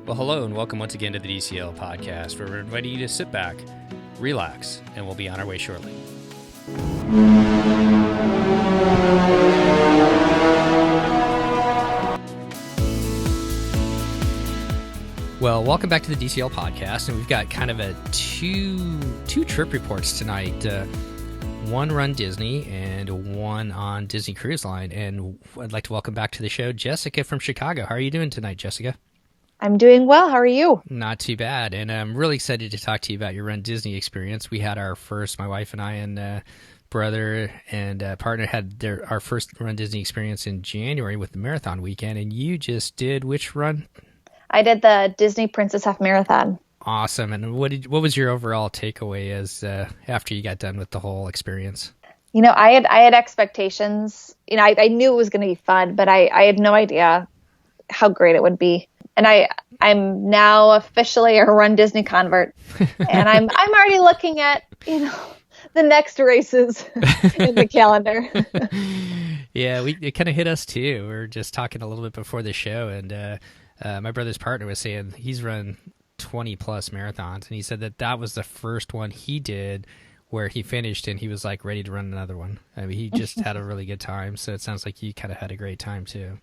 Well, hello and welcome once again to the DCL podcast, where we're inviting you to sit back, relax, and we'll be on our way shortly. Well, welcome back to the DCL podcast, and we've got kind of a two trip reports tonight. One Run Disney and one on Disney Cruise Line. And I'd like to welcome back to the show Jessica from Chicago. How are you doing tonight, Jessica? I'm doing well. How are you? Not too bad. And I'm really excited to talk to you about your Run Disney experience. We had our first, my wife and I and brother and partner had our first Run Disney experience in January with the marathon weekend. And you just did which run? I did the Disney Princess Half Marathon. Awesome. And what was your overall takeaway as after you got done with the whole experience? You know, I had expectations. You know, I knew it was going to be fun, but I had no idea how great it would be. And I'm now officially a Run Disney convert, and I'm already looking at, you know, the next races in the calendar. Yeah, it kind of hit us too. We were just talking a little bit before the show, and my brother's partner was saying he's run 20 plus marathons, and he said that was the first one he did where he finished and he was like ready to run another one. I mean, he just had a really good time. So it sounds like you kind of had a great time too.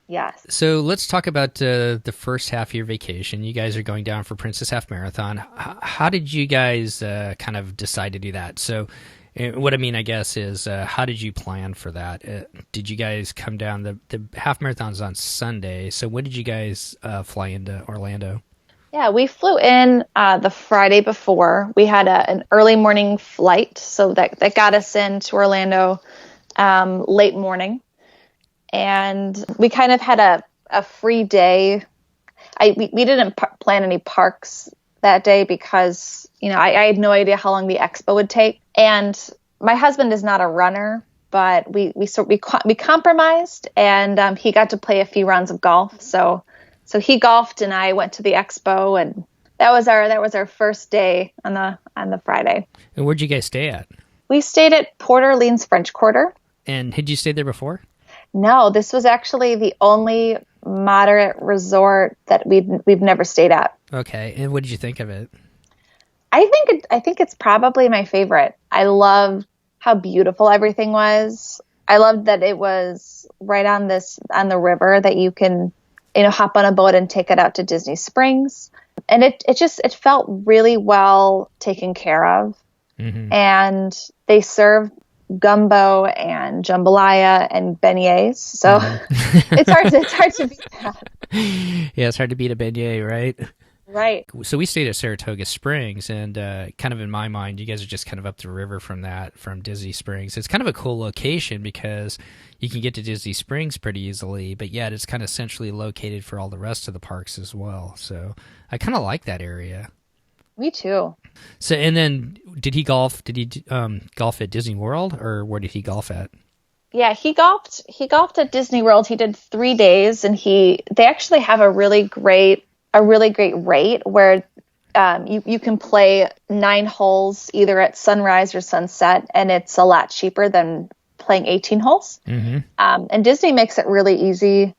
Yes. So let's talk about the first half of your vacation. You guys are going down for Princess Half Marathon. How did you guys kind of decide to do that? So what I mean, I guess, is how did you plan for that? Did you guys come down? The half marathon's on Sunday. So when did you guys fly into Orlando? Yeah, we flew in the Friday before. We had an early morning flight, so that got us into Orlando late morning. And we kind of had a free day. We didn't plan any parks that day because, you know, I had no idea how long the expo would take. And my husband is not a runner, but we compromised, and he got to play a few rounds of golf. So he golfed, and I went to the expo, and that was our first day on the Friday. And where'd you guys stay at? We stayed at Port Orleans French Quarter. And had you stayed there before? No, this was actually the only moderate resort that we've never stayed at. Okay, and what did you think of it? I think it's probably my favorite. I loved how beautiful everything was. I loved that it was right on the river that you can, you know, hop on a boat and take it out to Disney Springs. And it felt really well taken care of. Mm-hmm. And they served gumbo and jambalaya and beignets. So it's hard to beat that. Yeah, it's hard to beat a beignet, right? Right. So we stayed at Saratoga Springs, and kind of in my mind, you guys are just kind of up the river from Disney Springs. It's kind of a cool location because you can get to Disney Springs pretty easily, but yet it's kind of centrally located for all the rest of the parks as well. So I kind of like that area. Me too. So, and then did he golf? Did he golf at Disney World, or where did he golf at? Yeah, he golfed at Disney World. He did 3 days, and they actually have a really great rate where you can play 9 holes either at sunrise or sunset, and it's a lot cheaper than playing 18 holes. Mm-hmm. And Disney makes it really easy.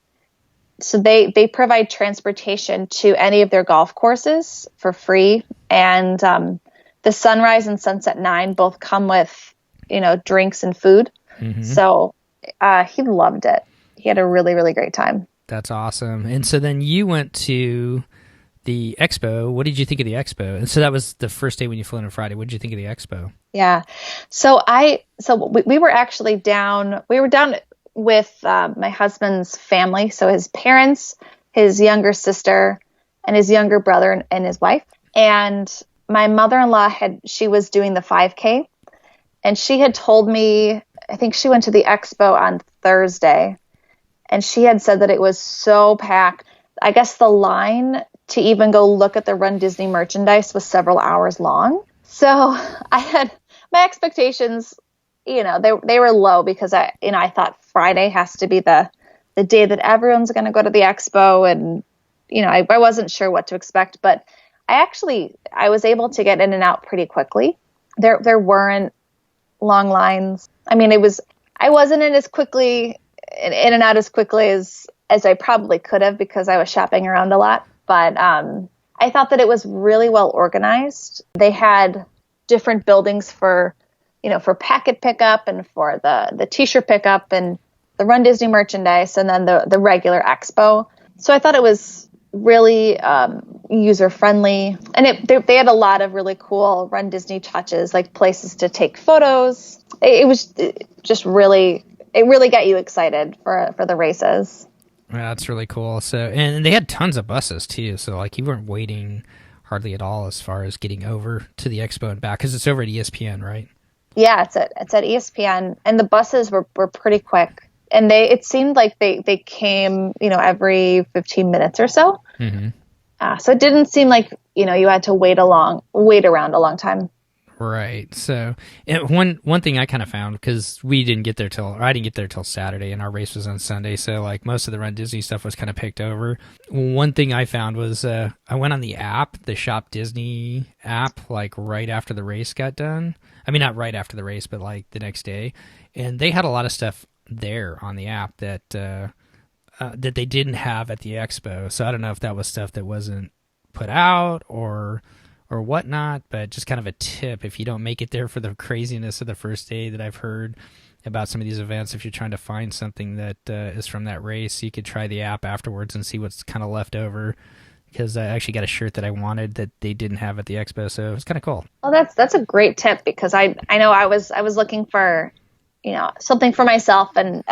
So they provide transportation to any of their golf courses for free. And the Sunrise and Sunset 9 both come with, you know, drinks and food. Mm-hmm. So he loved it. He had a really, really great time. That's awesome. And so then you went to the expo. What did you think of the expo? And so that was the first day when you flew in on Friday. What did you think of the expo? Yeah. So we were actually down. We were down with my husband's family. So his parents, his younger sister, and his younger brother and his wife. And my mother-in-law she was doing the 5K, and she had told me, I think she went to the expo on Thursday, and she had said that it was so packed. I guess the line to even go look at the Run Disney merchandise was several hours long. So I had my expectations, you know, they were low because I thought Friday has to be the day that everyone's going to go to the expo, and you know, I wasn't sure what to expect, but I was able to get in and out pretty quickly. There weren't long lines. I mean, I wasn't in and out as quickly as I probably could have because I was shopping around a lot. but I thought that it was really well organized. They had different buildings for, for packet pickup and for the t-shirt pickup and the Run Disney merchandise, and then the regular expo. So I thought it was really user friendly, and they had a lot of really cool Run Disney touches, like places to take photos. It was just really, it really got you excited for the races. Yeah, that's really cool. So, and they had tons of buses too. So like you weren't waiting hardly at all as far as getting over to the expo and back, because it's over at ESPN, right? Yeah, it's at ESPN, and the buses were pretty quick. And it seemed like they came, every 15 minutes or so. Mm-hmm. So it didn't seem like, you had to wait around a long time. Right. So one thing I kind of found, because I didn't get there till Saturday, and our race was on Sunday. So like most of the Run Disney stuff was kind of picked over. One thing I found was I went on the app, the Shop Disney app, like right after the race got done. I mean, not right after the race, but like the next day. And they had a lot of stuff there on the app that they didn't have at the expo. So I don't know if that was stuff that wasn't put out or whatnot, but just kind of a tip if you don't make it there for the craziness of the first day that I've heard about some of these events. If you're trying to find something that is from that race, you could try the app afterwards and see what's kind of left over, because I actually got a shirt that I wanted that they didn't have at the expo, so it was kind of cool. Well, that's a great tip, because I know I was looking for something for myself, and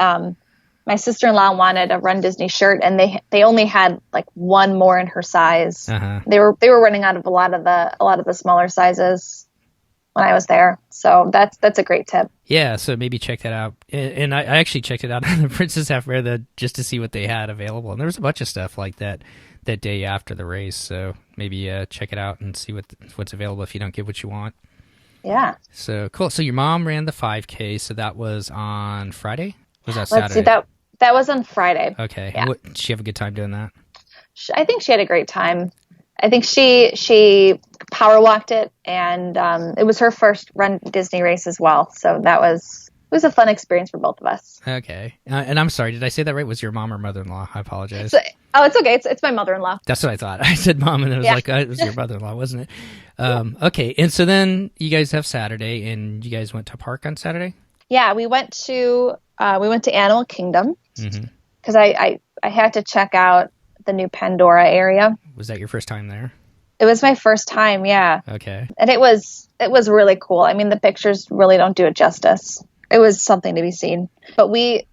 my sister-in-law wanted a Run Disney shirt, and they only had like one more in her size. Uh-huh. They were running out of a lot of the smaller sizes when I was there. So that's a great tip. Yeah, so maybe check that out. And I actually checked it out on the Princess Half Marathon just to see what they had available, and there was a bunch of stuff like that day after the race. So maybe check it out and see what's available if you don't get what you want. Yeah. So cool. So your mom ran the 5K. So that was on Friday? Was that Saturday? Let's see, that was on Friday. Okay. Yeah. Did she have a good time doing that? I think she had a great time. I think she power walked it, and it was her first Run Disney race as well. So it was a fun experience for both of us. Okay. And I'm sorry, did I say that right? Was your mom or mother-in-law? I apologize. It's okay. It's my mother-in-law. That's what I thought. I said mom, and it was it was your mother-in-law, wasn't it? Okay. And so then you guys have Saturday, and you guys went to park on Saturday? Yeah, we went to Animal Kingdom, because I had to check out the new Pandora area. Was that your first time there? It was my first time, yeah. Okay. And it was really cool. I mean, the pictures really don't do it justice. It was something to be seen. But the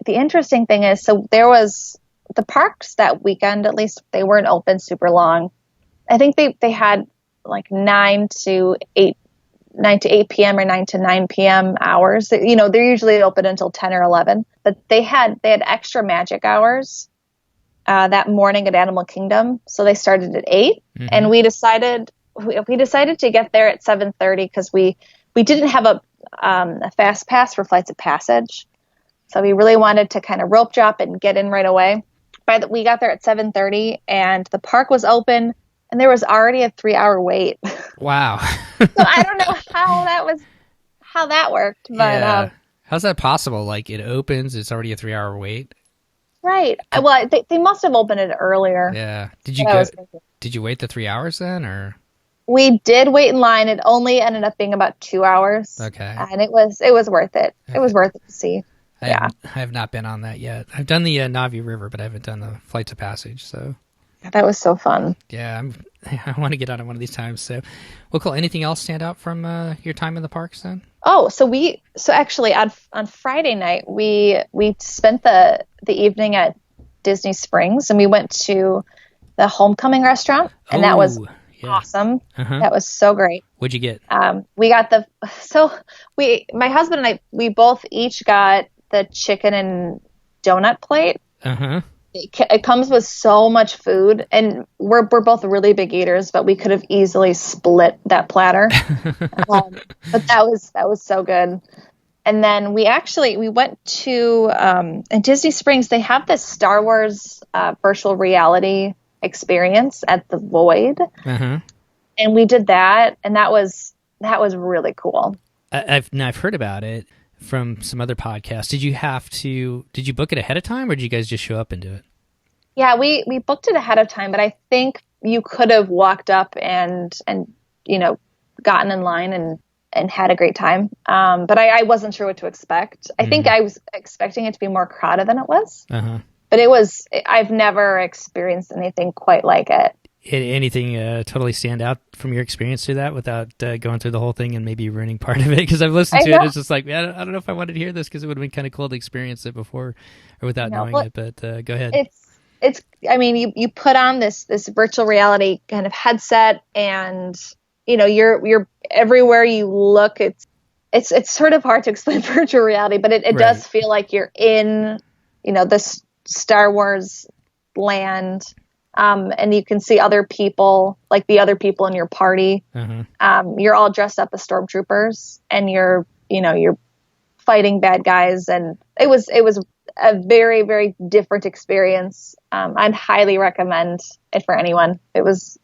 interesting thing is, so there was the parks that weekend, at least, they weren't open super long. I think they had like 9 to 8 p.m. or 9 to 9 p.m. hours. They're usually open until 10 or 11. But they had extra magic hours that morning at Animal Kingdom. So they started at 8, and we decided to get there at 7:30 because we didn't have a fast pass for Flights of Passage. So we really wanted to kind of rope drop and get in right away. We got there at 7:30, and the park was open, and there was already a 3-hour wait. Wow. So I don't know how that worked, but yeah. How's that possible? Like, it opens, it's already a 3-hour wait? Right. Well, they must have opened it earlier. Yeah. Did you wait the 3 hours then, or? We did wait in line. It only ended up being about 2 hours. Okay. And it was worth it. Okay. It was worth it to see. I have not been on that yet. I've done the Navi River, but I haven't done the Flights of Passage. So that was so fun. Yeah, I want to get on it one of these times. So, well, cool. Anything else stand out from your time in the parks then? Oh, so actually on Friday night we spent the evening at Disney Springs, and we went to the Homecoming restaurant, and that was awesome. Uh-huh. That was so great. What'd you get? My husband and I, we both each got the chicken and donut plate. Uh-huh. It comes with so much food, and we're both really big eaters, but we could have easily split that platter. But that was so good. And then we went to in Disney Springs. They have this Star Wars virtual reality experience at the Void, and we did that, and that was really cool. I've heard about it from some other podcasts. Did you book it ahead of time, or did you guys just show up and do it? Yeah, we booked it ahead of time, but I think you could have walked up and you know gotten in line and had a great time. But I wasn't sure what to expect. I think I was expecting it to be more crowded than it was. Uh-huh. But I've never experienced anything quite like it. Anything totally stand out from your experience through that without going through the whole thing and maybe ruining part of it? Because I've listened to it, it's just like, man, I don't know if I wanted to hear this because it would have been kind of cool to experience it before or without knowing it. But go ahead. I mean, you put on this virtual reality kind of headset, and you're everywhere you look. It's sort of hard to explain virtual reality, but it right. does feel like you're in this Star Wars land. And you can see other people, like the other people in your party. Uh-huh. You're all dressed up as stormtroopers, and you're fighting bad guys. And it was a very, very different experience. I'd highly recommend it for anyone. It was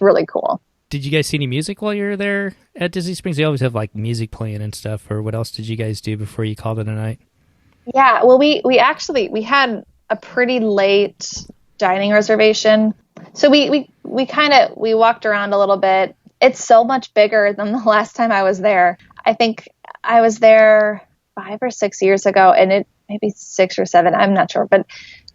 really cool. Did you guys see any music while you were there at Disney Springs? They always have like music playing and stuff. Or what else did you guys do before you called it a night? Yeah, well, we had a pretty late dining reservation. So we walked around a little bit. It's so much bigger than the last time I was there. I think I was there 5 or 6 years ago, and it maybe 6 or 7. I'm not sure, but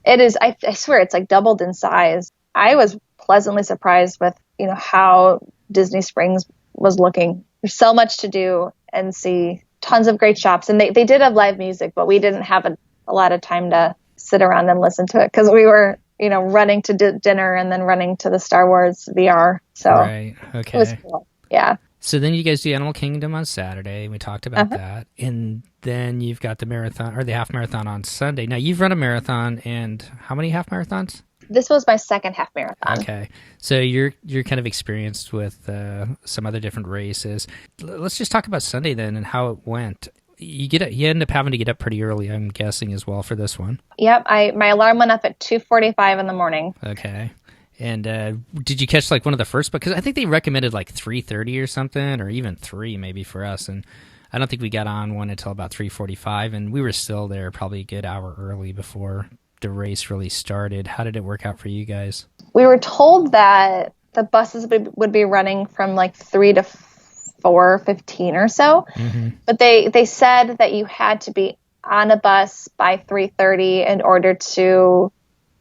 it is. I swear it's like doubled in size. I was pleasantly surprised with how Disney Springs was looking. There's so much to do and see. Tons of great shops, and they did have live music, but we didn't have a lot of time to sit around and listen to it because we were running to dinner and then running to the Star Wars VR. So right. Okay. It was cool. Yeah. So then you guys do Animal Kingdom on Saturday. We talked about that. And then you've got the marathon or the half marathon on Sunday. Now you've run a marathon, and how many half marathons? This was my second half marathon. Okay. So you're kind of experienced with some other different races. Let's just talk about Sunday then and how it went. You end up having to get up pretty early, I'm guessing, as well for this one. Yep, my alarm went up at 2:45 in the morning. Okay. And did you catch like one of the first? Because I think they recommended like 3:30 or something, or even 3 maybe for us. And I don't think we got on one until about 3:45, and we were still there probably a good hour early before the race really started. How did it work out for you guys? We were told that the buses would be running from like 3 to 4:15 or so, but they said that you had to be on a bus by 3:30 in order to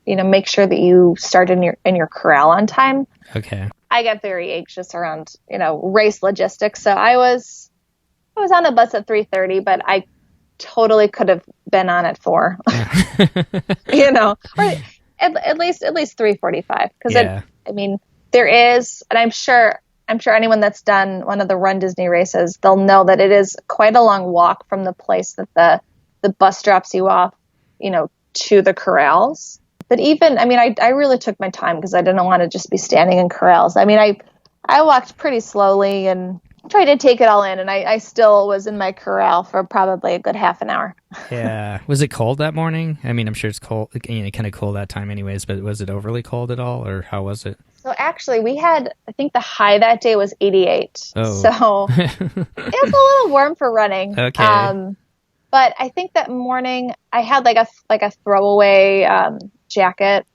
make sure that you started in your corral on time. Okay. I got very anxious around race logistics, so I was on a bus at 3:30, but I totally could have been on at 4. Or at least 3:45, because there is, and I'm sure anyone that's done one of the Run Disney races, they'll know that it is quite a long walk from the place that the bus drops you off, to the corrals. But even, I really took my time because I didn't want to just be standing in corrals. I walked pretty slowly and tried to take it all in, and I still was in my corral for probably a good half an hour. Yeah. Was it cold that morning? I'm sure it's cold, kind of cool that time anyways, but was it overly cold at all, or how was it? So actually, we had, I think the high that day was 88. Oh. So it's a little warm for running. Okay. But I think that morning I had like a throwaway jacket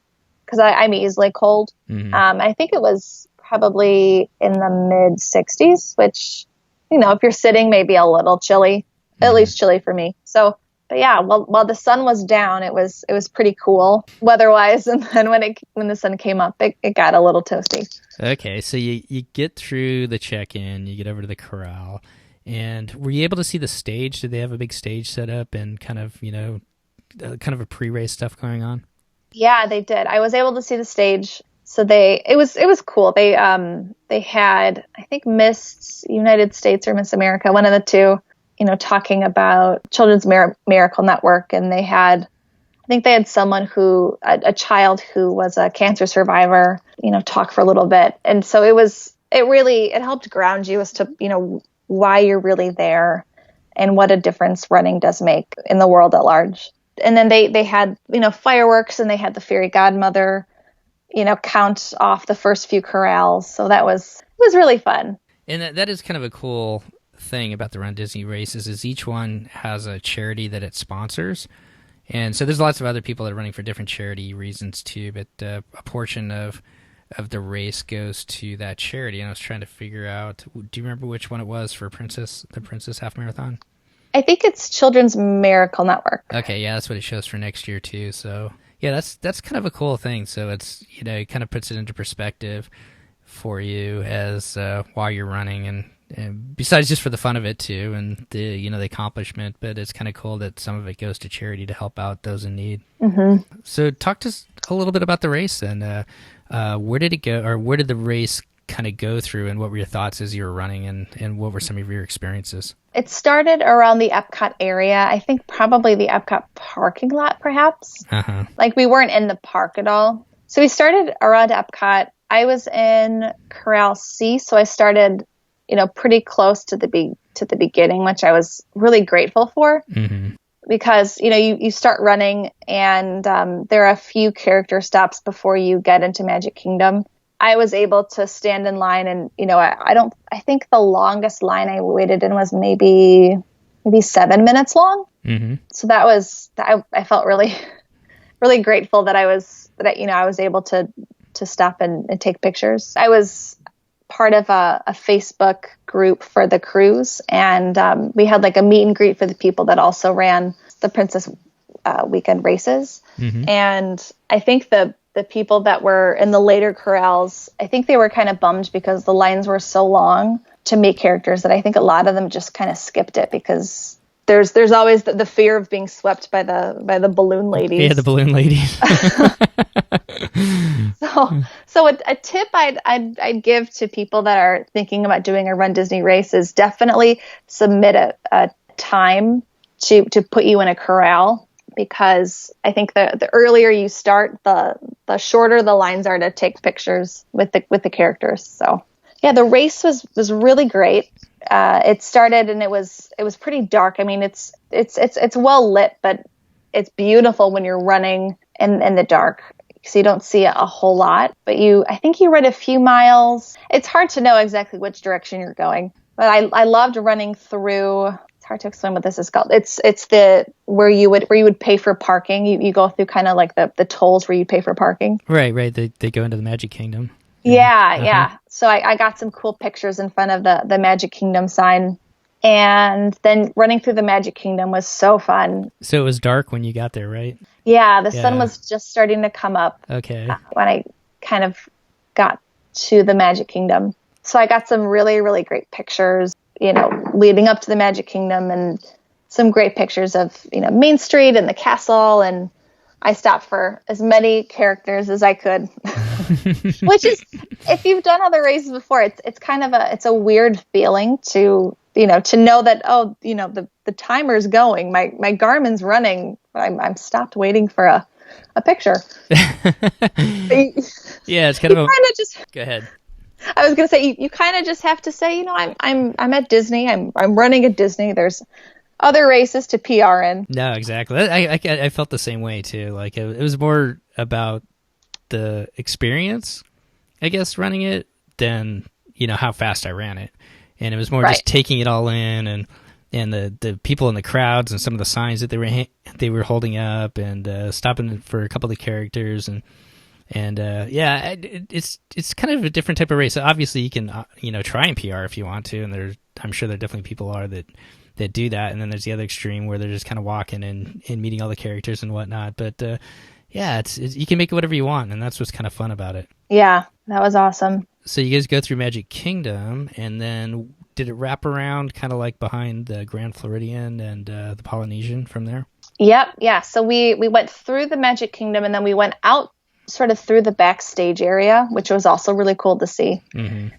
because I'm easily cold. I think it was probably in the mid 60s, which, if you're sitting, maybe a little chilly, at least chilly for me. So, but yeah, while the sun was down, it was pretty cool weather-wise, and then when the sun came up, it got a little toasty. Okay, so you get through the check-in, you get over to the corral, and were you able to see the stage? Did they have a big stage set up and kind of a pre-race stuff going on? Yeah, they did. I was able to see the stage. So it was cool. They had, I think, Miss United States or Miss America, one of the two, talking about Children's Miracle Network, and they had someone a child who was a cancer survivor, talk for a little bit. And so it helped ground you as to, why you're really there and what a difference running does make in the world at large. And then they had, fireworks, and they had the fairy godmother, count off the first few corrals. So it was really fun. And that is kind of a cool thing about the Run Disney races is each one has a charity that it sponsors. And so there's lots of other people that are running for different charity reasons too, but a portion of the race goes to that charity. And I was trying to figure out, do you remember which one it was for the Princess Half Marathon? I think it's Children's Miracle Network. Okay, yeah, that's what it shows for next year too. So yeah, that's kind of a cool thing. So it's, it kind of puts it into perspective for you as while you're running, and besides just for the fun of it too, and the the accomplishment. But it's kind of cool that some of it goes to charity to help out those in need. Mm-hmm. So talk to us a little bit about the race, and where did it go, or where did the race kind of go through, and what were your thoughts as you were running, and what were some of your experiences? It started around the Epcot area. I think probably the Epcot parking lot, perhaps. Uh-huh. Like, we weren't in the park at all. So we started around Epcot. I was in Corral C, so I started, pretty close to the beginning, which I was really grateful for. Mm-hmm. Because, you start running, and there are a few character stops before you get into Magic Kingdom. I was able to stand in line, and, I think the longest line I waited in was maybe 7 minutes long. Mm-hmm. So I felt really, really grateful that I was able to stop and take pictures. I was part of a Facebook group for the cruise, and we had like a meet and greet for the people that also ran the Princess weekend races. Mm-hmm. And I think the people that were in the later corrals, I think they were kind of bummed because the lines were so long to meet characters that I think a lot of them just kind of skipped it, because there's always the fear of being swept by the balloon ladies. Yeah, the balloon ladies. So a tip I'd give to people that are thinking about doing a Run Disney race is definitely submit a time to put you in a corral, because I think the earlier you start, the shorter the lines are to take pictures with the characters. So yeah, the race was really great. It started, and it was pretty dark. I mean, it's well lit, but it's beautiful when you're running in the dark, because you don't see a whole lot. But I think you read a few miles. It's hard to know exactly which direction you're going, but I loved running through. It's hard to explain what this is called. It's where you would pay for parking. You go through kind of like the tolls where you pay for parking. Right. They go into the Magic Kingdom. Yeah. Uh-huh. Yeah. So I got some cool pictures in front of the Magic Kingdom sign. And then running through the Magic Kingdom was so fun. So it was dark when you got there, right? Yeah, the sun was just starting to come up. Okay. When I kind of got to the Magic Kingdom. So I got some really, really great pictures, leading up to the Magic Kingdom, and some great pictures of, Main Street and the castle. And I stopped for as many characters as I could, which is, if you've done other races before, it's kind of a weird feeling to know that, the timer's going, my Garmin's running, but I'm stopped waiting for a picture. Yeah, it's kind of just go ahead. I was going to say, you kind of just have to say, I'm at Disney. I'm running at Disney. There's other races to PR in. No, exactly. I felt the same way too. Like it was more about the experience, I guess, running it than how fast I ran it, and it was more just taking it all in, and the people in the crowds and some of the signs that they were holding up, and stopping for a couple of the characters, and it's kind of a different type of race. So obviously, you can try and PR if you want to, and I'm sure there definitely people are that do that. And then there's the other extreme where they're just kind of walking and meeting all the characters and whatnot. But it's you can make it whatever you want, and that's what's kind of fun about it. Yeah, that was awesome. So you guys go through Magic Kingdom, and then did it wrap around kind of like behind the Grand Floridian and the Polynesian from there? Yep, yeah. So we went through the Magic Kingdom, and then we went out sort of through the backstage area, which was also really cool to see. Mm-hmm.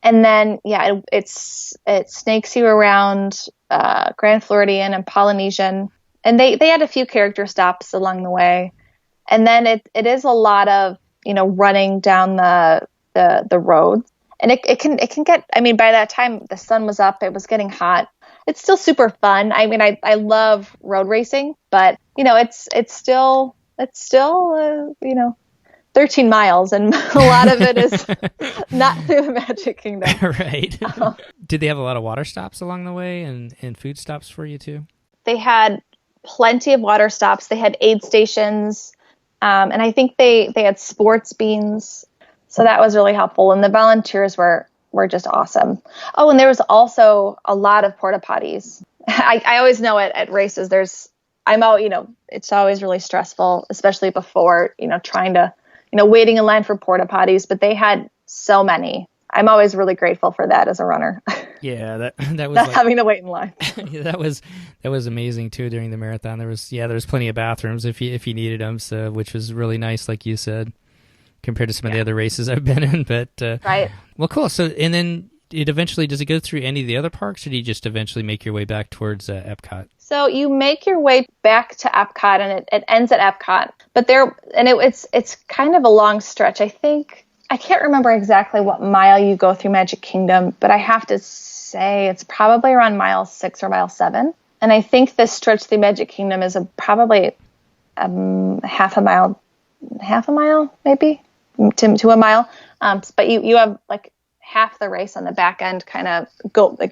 And then, it snakes you around Grand Floridian and Polynesian. And they had a few character stops along the way. And then it is a lot of, running down the road. And it can get, by that time the sun was up, it was getting hot. It's still super fun. I love road racing, but, it's still 13 miles, and a lot of it is not through the Magic Kingdom. Right. Did they have a lot of water stops along the way and food stops for you too? They had plenty of water stops. They had aid stations. And I think they had sports beans. So that was really helpful. And the volunteers were just awesome. Oh, and there was also a lot of porta potties. I always know at races, it's always really stressful, especially before, trying to, waiting in line for porta potties, but they had so many. I'm always really grateful for that as a runner. Yeah, that was not having to wait in line. Yeah, that was amazing too during the marathon. There was plenty of bathrooms if you needed them, so which was really nice, like you said, compared to some of the other races I've been in. But right. Well, cool. So and then does it go through any of the other parks, or do you just eventually make your way back towards Epcot? So you make your way back to Epcot, and it ends at Epcot. But it's kind of a long stretch. I can't remember exactly what mile you go through Magic Kingdom, but I have to say it's probably around mile 6 or mile 7. And I think this stretch through Magic Kingdom is probably half a mile maybe to a mile. But you have like half the race on the back end kind of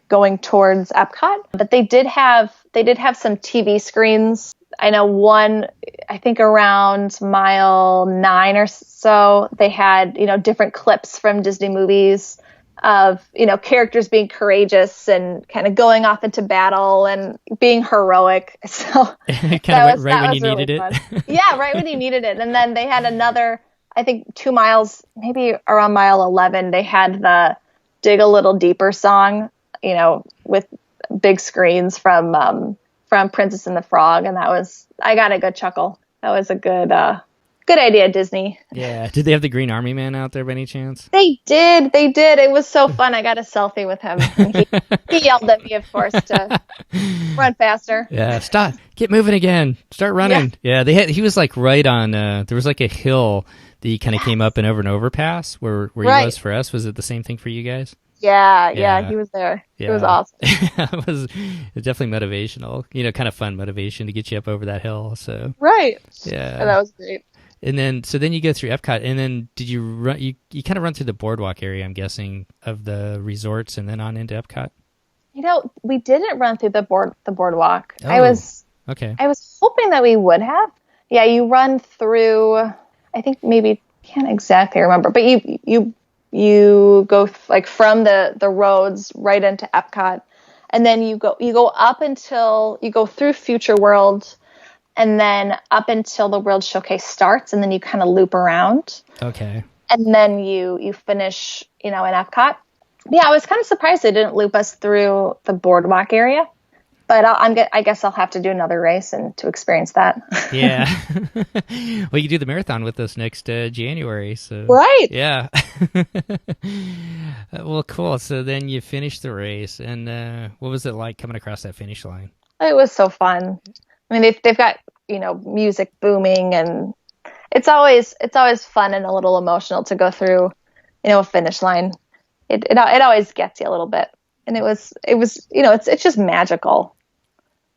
going towards Epcot. But they did have some TV screens. I know one, I think around mile 9 or so, they had, different clips from Disney movies of, characters being courageous and kind of going off into battle and being heroic. So kind of right when you needed it. Yeah, right when you needed it. And then they had another, I think 2 miles, maybe around mile 11, they had the Dig a Little Deeper song, with big screens from Princess and the Frog, and I got a good chuckle. That was a good idea, Disney. Yeah. Did they have the Green Army Man out there by any chance? They did. It was so fun. I got a selfie with him. He yelled at me, of course, to run faster. Yeah. Stop. Get moving again. Start running. Yeah. He was like right on. There was like a hill that he kind of came up and over an overpass where he was for us. Was it the same thing for you guys? Yeah, he was there. Yeah. It was awesome. It was definitely motivational, kind of fun motivation to get you up over that hill. So right. Yeah, that was great. And then you go through Epcot, and then did you run? You kind of run through the boardwalk area, I'm guessing, of the resorts, and then on into Epcot. We didn't run through the boardwalk. Oh, I was hoping that we would have. Yeah, you run through. I think maybe can't exactly remember, but you go like from the roads right into Epcot, and then you go up until you go through Future World, and then up until the World Showcase starts, and then you kind of loop around. Okay. And then you finish, in Epcot. Yeah, I was kind of surprised they didn't loop us through the boardwalk area. But I guess I'll have to do another race and to experience that. Yeah. Well, you do the marathon with us next January. So right. Yeah. Well, cool. So then you finished the race, and what was it like coming across that finish line? It was so fun. I mean, they've got music booming, and it's always fun and a little emotional to go through a finish line. It always gets you a little bit. And it was it's just magical.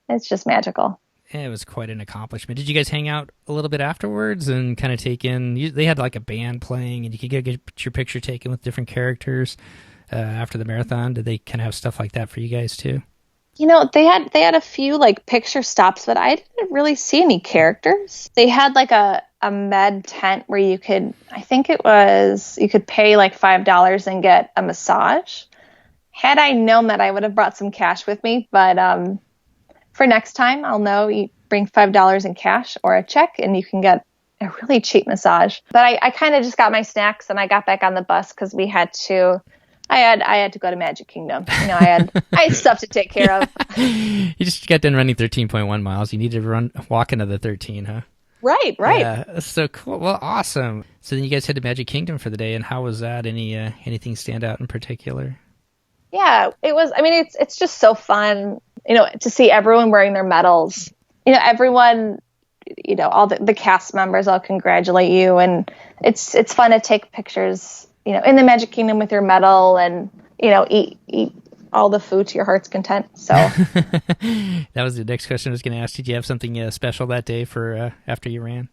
It's just magical. Yeah, it was quite an accomplishment. Did you guys hang out a little bit afterwards and kind of take in? They had like a band playing, and you could get your picture taken with different characters after the marathon. Did they kind of have stuff like that for you guys too? They had a few like picture stops, but I didn't really see any characters. They had like a med tent where you could pay like $5 and get a massage. Had I known that, I would have brought some cash with me, but for next time, I'll know you bring $5 in cash or a check, and you can get a really cheap massage. But I kind of just got my snacks, and I got back on the bus because I had to go to Magic Kingdom. I had stuff to take care of. You just got done running 13.1 miles. You need to walk another 13, huh? Right. Yeah, so cool. Well, awesome. So then you guys head to Magic Kingdom for the day, and how was that? Anything stand out in particular? Yeah, it was. I mean, it's just so fun, to see everyone wearing their medals. Everyone, all the cast members all congratulate you, and it's fun to take pictures, in the Magic Kingdom with your medal, and eat all the food to your heart's content. So that was the next question I was going to ask. Did you have something special that day for after you ran?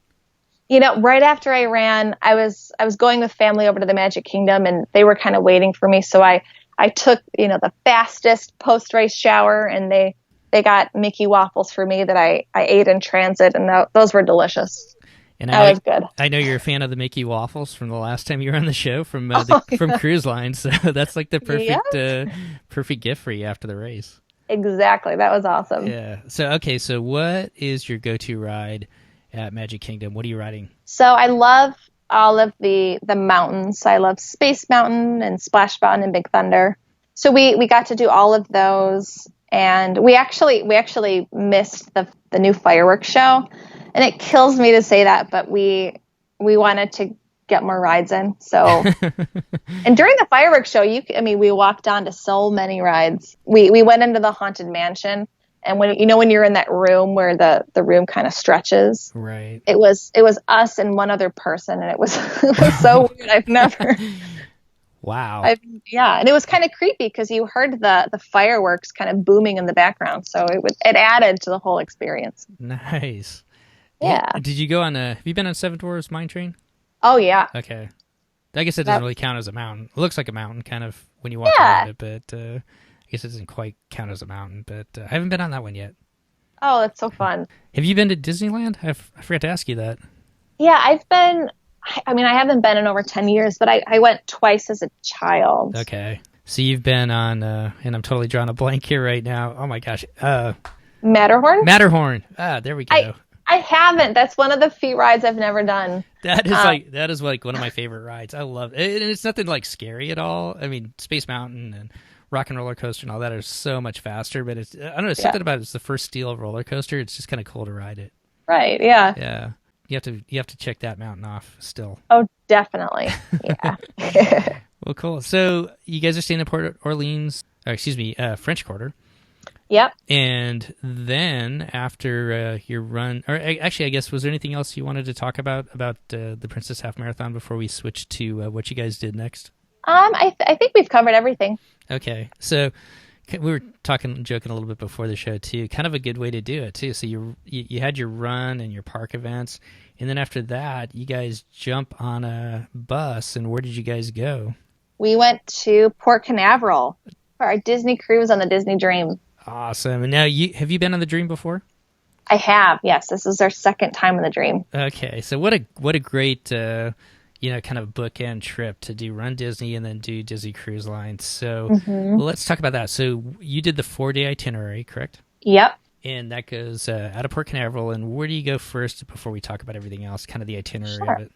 Right after I ran, I was going with family over to the Magic Kingdom, and they were kind of waiting for me, so I took, the fastest post-race shower, and they they got Mickey waffles for me that I ate in transit, and those were delicious. And That was good. I know you're a fan of the Mickey waffles from the last time you were on the show from from Yeah. Cruise Line, so that's like the perfect Yep. perfect gift for you after the race. Exactly. That was awesome. Yeah. So okay, so what is your go-to ride at Magic Kingdom? What are you riding? So I love all of the mountains. I love Space Mountain and Splash Mountain and Big Thunder. So we got to do all of those, and we actually missed the new fireworks show, and it kills me to say that, but we wanted to get more rides in. So, and during the fireworks show, we walked on to so many rides. We went into the Haunted Mansion, and when you're in that room where the room kind of stretches, Right. it was us and one other person, and it was it was so weird. I've never. Wow. Yeah, and it was kind of creepy because you heard the fireworks kind of booming in the background, so it added to the whole experience. Nice. Yeah. Did you go on have you been on Seven Dwarfs Mine Train? Oh yeah. Okay. I guess it doesn't really count as a mountain. It looks like a mountain kind of when you walk Yeah. around it, but I guess it doesn't quite count as a mountain, but I haven't been on that one yet. Oh, that's so fun. Have you been to Disneyland? I forgot to ask you that. Yeah, I've been. I haven't been in over 10 years, but I went twice as a child. Okay. So you've been on, and I'm totally drawing a blank here right now. Oh my gosh. Matterhorn? Matterhorn. Ah, there we go. I haven't. That's one of the few rides I've never done. That is like one of my favorite rides. I love it. And it's nothing like scary at all. I mean, Space Mountain and Rock and Roller Coaster and all that are so much faster, but I don't know, something about it's the first steel roller coaster. It's just kind of cool to ride it. Right, yeah. Yeah. You have to check that mountain off still. Oh, definitely. Yeah. Well, cool. So you guys are staying in Port Orleans, French Quarter. Yep. And then after your run, or actually, I guess, was there anything else you wanted to talk about the Princess Half Marathon before we switch to what you guys did next? I think we've covered everything. Okay, so we were joking a little bit before the show too. Kind of a good way to do it too. So you had your run and your park events, and then after that, you guys jump on a bus. And where did you guys go? We went to Port Canaveral for our Disney cruise on the Disney Dream. Awesome. And now have you been on the Dream before? I have. Yes, this is our second time in the Dream. Okay, so what a great kind of bookend trip to do Run Disney and then do Disney Cruise Line. So let's talk about that. So you did the 4-day itinerary, correct? Yep. And that goes out of Port Canaveral. And where do you go first before we talk about everything else, kind of the itinerary of it?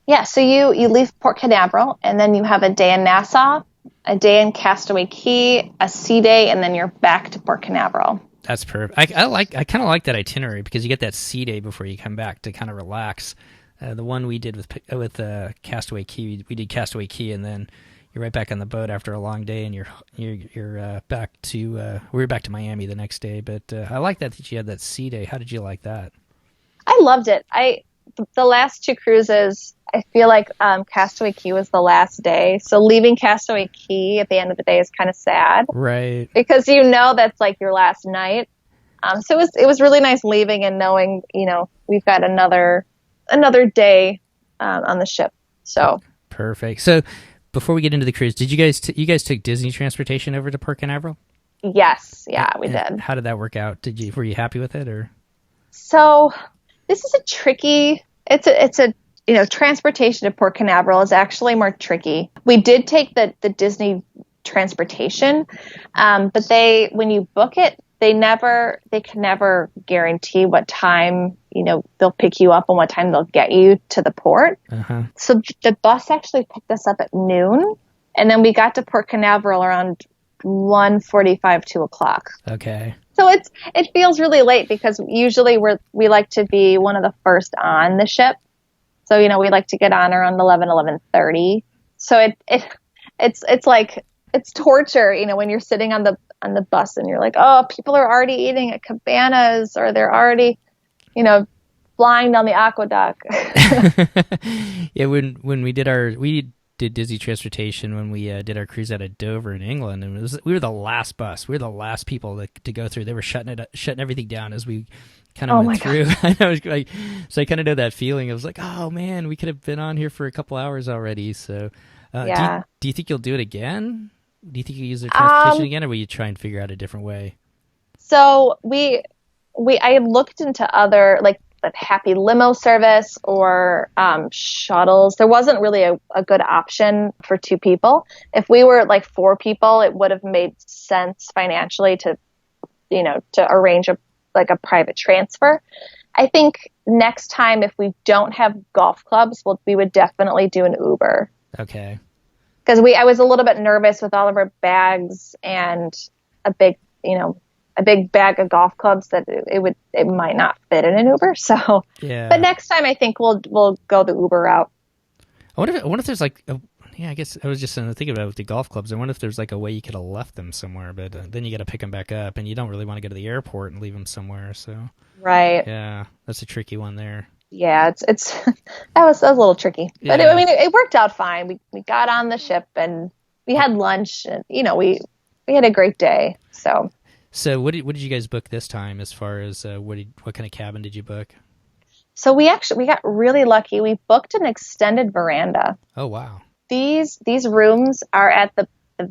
Yeah, so you leave Port Canaveral, and then you have a day in Nassau, a day in Castaway Cay, a sea day, and then you're back to Port Canaveral. That's perfect. I kind of like that itinerary because you get that sea day before you come back to kind of relax. The one we did with Castaway Cay, we did Castaway Cay, and then you're right back on the boat after a long day, and you're back to we were back to Miami the next day. But I like that you had that sea day. How did you like that? I loved it. The last two cruises, I feel like Castaway Cay was the last day. So leaving Castaway Cay at the end of the day is kind of sad. Right. Because that's like your last night. So it was really nice leaving and knowing, we've got another day on the ship. So perfect. So before we get into the cruise, did you guys took Disney transportation over to Port Canaveral? Yes. Yeah, we did. How did that work out? Were you happy with it or? So this is it's a transportation to Port Canaveral is actually more tricky. We did take the Disney transportation, but when you book it, they can never guarantee what time, they'll pick you up and what time they'll get you to the port. Uh-huh. So the bus actually picked us up at noon, and then we got to Port Canaveral around 1:45, 2 o'clock. Okay. So it feels really late because usually we like to be one of the first on the ship. So, we like to get on around 11:30. So it's like, it's torture, when you're sitting on the bus and you're like, oh, people are already eating at Cabanas, or they're already, flying down the aqueduct. Yeah. When we did Disney transportation when we did our cruise out of Dover in England, and we were the last bus. We were the last people to go through. They were shutting everything down as we kind of went through. I was like, so I kind of know that feeling. I was like, oh man, we could have been on here for a couple hours already. So, yeah. Do you think you'll do it again? Do you think you'll use the transportation again, or will you try and figure out a different way? So I had looked into other like the Happy Limo service or shuttles. There wasn't really a good option for two people. If we were like four people, it would have made sense financially to, to arrange a private transfer. I think next time if we don't have golf clubs, we would definitely do an Uber. Okay. Because I was a little bit nervous with all of our bags and a big bag of golf clubs that it might not fit in an Uber. So, yeah. But next time I think we'll go the Uber route. I wonder if there's like, I guess I was just thinking about it with the golf clubs. I wonder if there's like a way you could have left them somewhere, but then you got to pick them back up, and you don't really want to go to the airport and leave them somewhere. So, right. Yeah, that's a tricky one there. Yeah, it's that was a little tricky, but yeah. it worked out fine. We got on the ship and we had lunch, and we had a great day. So what did you guys book this time? As far as what kind of cabin did you book? So we got really lucky. We booked an extended veranda. Oh wow! These rooms are at the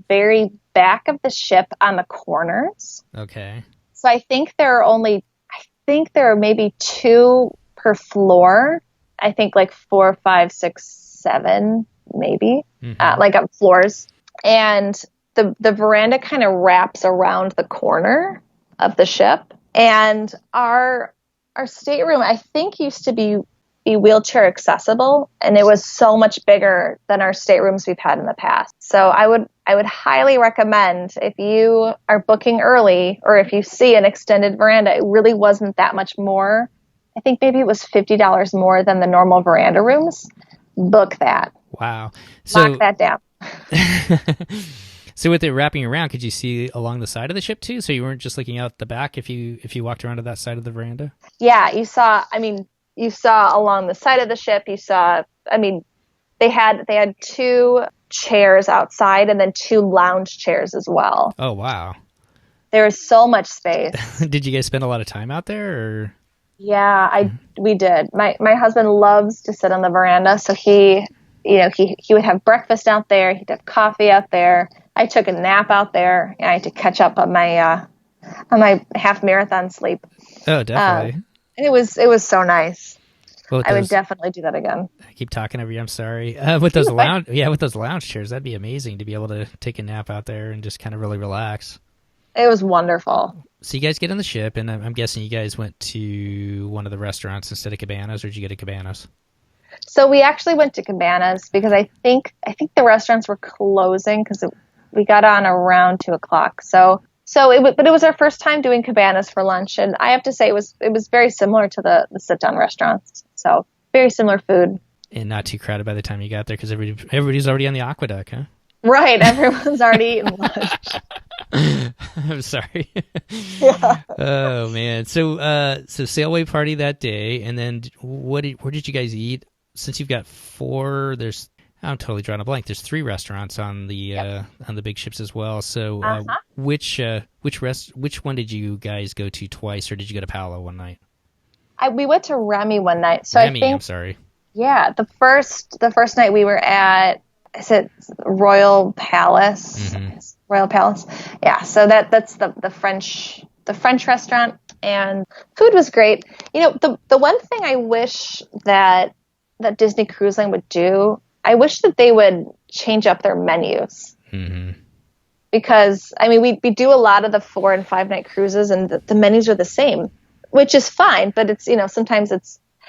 very back of the ship on the corners. Okay. So I think there are maybe two per floor. I think like 4, 5, 6, 7, maybe, like up floors. And the veranda kind of wraps around the corner of the ship. And our stateroom, I think, used to be wheelchair accessible, and it was so much bigger than our staterooms we've had in the past. So I would highly recommend, if you are booking early or if you see an extended veranda, it really wasn't that much more. I think maybe it was $50 more than the normal veranda rooms. Book that. Wow. Lock that down. So with it wrapping around, could you see along the side of the ship too? So you weren't just looking out the back if you walked around to that side of the veranda? Yeah, you saw along the side of the ship, they had 2 chairs outside and then 2 lounge chairs as well. Oh, wow. There was so much space. Did you guys spend a lot of time out there, or? Yeah, we did. My husband loves to sit on the veranda, so he would have breakfast out there. He'd have coffee out there. I took a nap out there, and I had to catch up on my half marathon sleep. Oh, definitely. It was so nice. Well, I would definitely do that again. I keep talking over you. I'm sorry. With those lounge chairs, that'd be amazing to be able to take a nap out there and just kind of really relax. It was wonderful. So you guys get on the ship, and I'm guessing you guys went to one of the restaurants instead of Cabanas, or did you get to Cabanas? So we actually went to Cabanas because I think the restaurants were closing because we got on around 2:00. But it was our first time doing Cabanas for lunch, and I have to say it was very similar to the sit-down restaurants. So very similar food. And not too crowded by the time you got there because everybody's already on the aqueduct, huh? Right, everyone's already eaten lunch. I'm sorry. Yeah. Oh man. So sailaway party that day, and then where did you guys eat? Since you've got 4, I'm totally drawing a blank. There's 3 restaurants on the big ships as well. So which one did you guys go to twice, or did you go to Paolo one night? We went to Remy one night. So Remy, I think, I'm sorry. Yeah, the first night we were at, is it Royal Palace? Mm-hmm. Royal Palace. Yeah. So that's the French restaurant, and food was great. The one thing I wish that Disney Cruise Line would do, I wish that they would change up their menus. Mm-hmm. Because, we do a lot of the 4 and 5 night cruises, and the menus are the same, which is fine. But it's, sometimes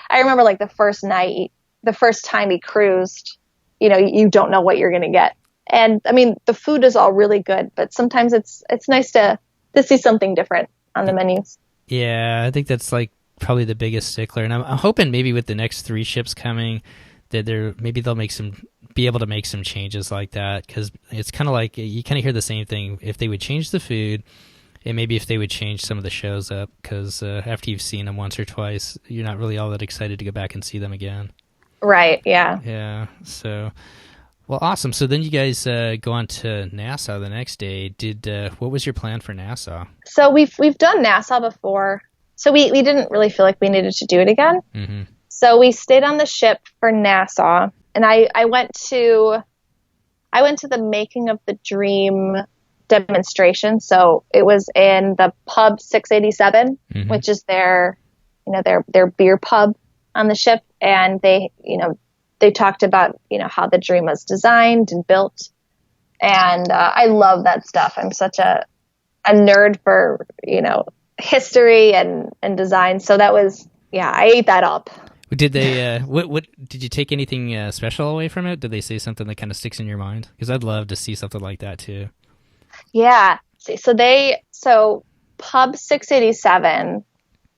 I remember like the first time we cruised, you don't know what you're going to get. And the food is all really good, but sometimes it's nice to see something different on the menus. Yeah, I think that's like probably the biggest stickler. And I'm hoping maybe with the next 3 ships coming that maybe they'll be able to make some changes like that, because it's kind of like you kind of hear the same thing. If they would change the food, and maybe if they would change some of the shows up, because after you've seen them once or twice, you're not really all that excited to go back and see them again. Right. Yeah. Yeah. So, well, awesome. So then you guys go on to Nassau the next day. What was your plan for Nassau? So we've done Nassau before, so we didn't really feel like we needed to do it again. Mm-hmm. So we stayed on the ship for Nassau, and I went to the Making of the Dream demonstration. So it was in the pub 687, which is their beer pub on the ship. And they talked about, how the Dream was designed and built. And I love that stuff. I'm such a nerd for, history and design. So that was, I ate that up. Did they, what did you take anything special away from it? Did they say something that kind of sticks in your mind? Because I'd love to see something like that too. Yeah. So Pub 687,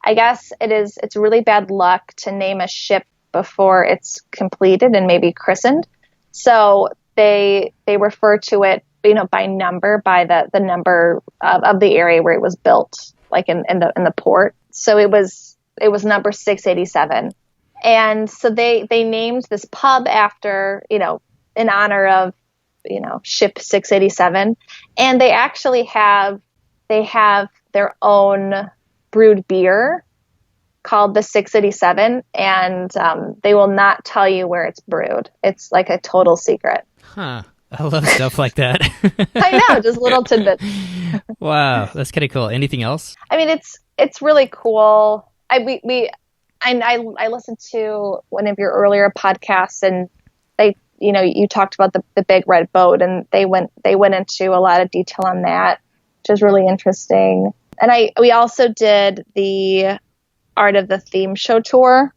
I guess it's really bad luck to name a ship before it's completed and maybe christened. So they refer to it, by number, by the number of the area where it was built, like in the port. So it was number 687. And so they named this pub after, in honor of, ship 687. And they actually have their own brewed beer called the 687. And they will not tell you where it's brewed. It's like a total secret. Huh. I love stuff like that. I know, just little tidbits. Wow, that's kind of cool. Anything else? I mean, it's really cool. I listened to one of your earlier podcasts, and you talked about the big red boat, and they went into a lot of detail on that, which is really interesting. And we also did the Art of the Theme Show tour.